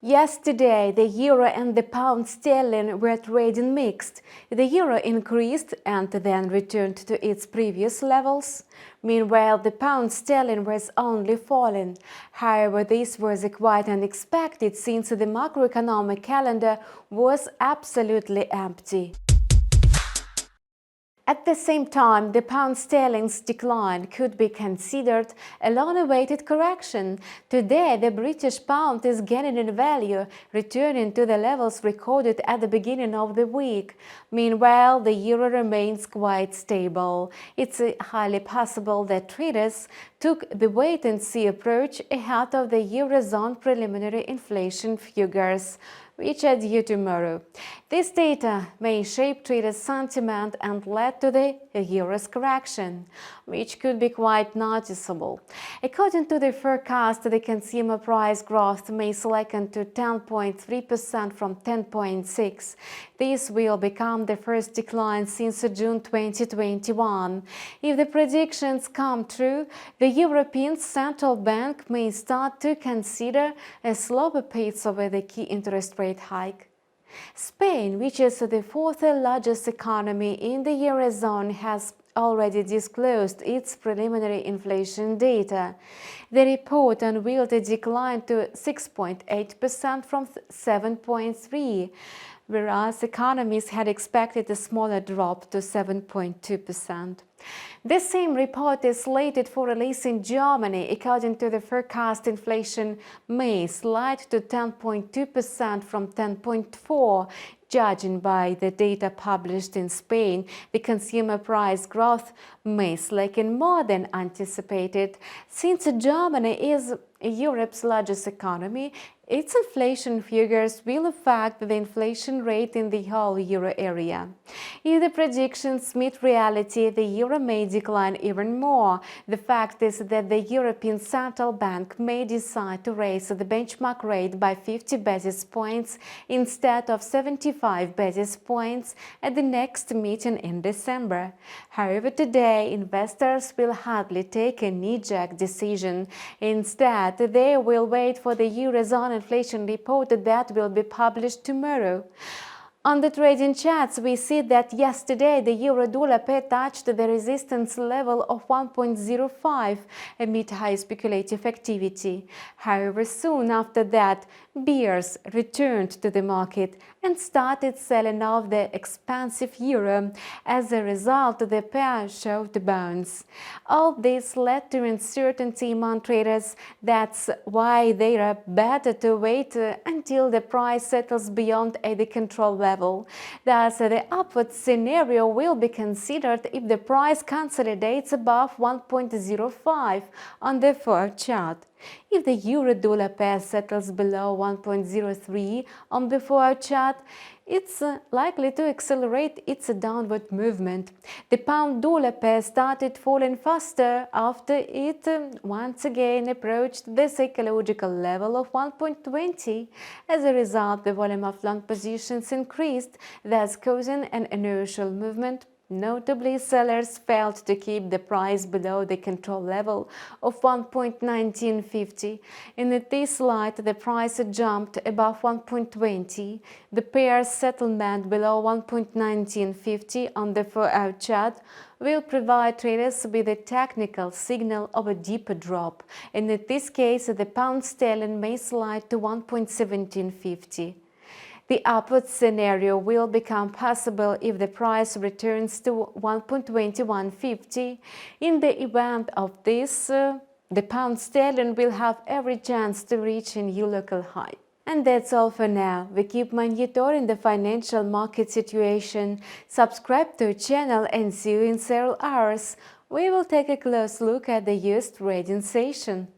Yesterday, the euro and the pound sterling were trading mixed. The euro increased and then returned to its previous levels. Meanwhile, the pound sterling was only falling. However, this was quite unexpected since the macroeconomic calendar was absolutely empty. At the same time, the pound sterling's decline could be considered a long-awaited correction. Today, the British pound is gaining in value, returning to the levels recorded at the beginning of the week. Meanwhile, the euro remains quite stable. It's highly possible that traders took the wait-and-see approach ahead of the eurozone preliminary inflation figures, which are due tomorrow. This data may shape traders' sentiment and lead to the euro's correction, which could be quite noticeable. According to the forecast, the consumer price growth may slacken to 10.3% from 10.6%. This will become the first decline since June 2021. If the predictions come true, the European Central Bank may start to consider a slower pace over the key interest rate hike. Spain, which is the fourth largest economy in the eurozone, has already disclosed its preliminary inflation data. The report unveiled a decline to 6.8% from 7.3%, whereas economists had expected a smaller drop to 7.2%. The same report is slated for release in Germany. According to the forecast, inflation may slide to 10.2% from 10.4%. Judging by the data published in Spain, the consumer price growth may slacken more than anticipated. Since Germany is Europe's largest economy, its inflation figures will affect the inflation rate in the whole euro area. If the predictions meet reality, the euro may decline even more. The fact is that the European Central Bank may decide to raise the benchmark rate by 50 basis points instead of 75 basis points at the next meeting in December. However, today, investors will hardly take a knee-jerk decision. Instead, they will wait for the eurozone inflation report that will be published tomorrow. On the trading charts, we see that yesterday the euro-dollar pair touched the resistance level of 1.05 amid high speculative activity. However, soon after that, bears returned to the market and started selling off the expensive euro. As a result, the pair showed a bounce. All this led to uncertainty among traders. That's why they are better to wait until the price settles beyond the control level. Thus, the upward scenario will be considered if the price consolidates above 1.05 on the 4 chart. If the euro-dollar pair settles below 1.03 on the 4 chart, it's likely to accelerate its downward movement. The pound-dollar pair started falling faster after it once again approached the psychological level of 1.20. As a result, the volume of long positions increased, thus causing an inertial movement. Notably, sellers failed to keep the price below the control level of 1.1950. In this light, the price jumped above 1.20. The pair's settlement below 1.1950 on the 4-hour chart will provide traders with a technical signal of a deeper drop, and in this case, the pound sterling may slide to 1.1750. The upward scenario will become possible if the price returns to 1.2150. In the event of this, the pound sterling will have every chance to reach a new local high. And that's all for now. We keep monitoring the financial market situation. Subscribe to our channel and see you in several hours. We will take a close look at the US trading session.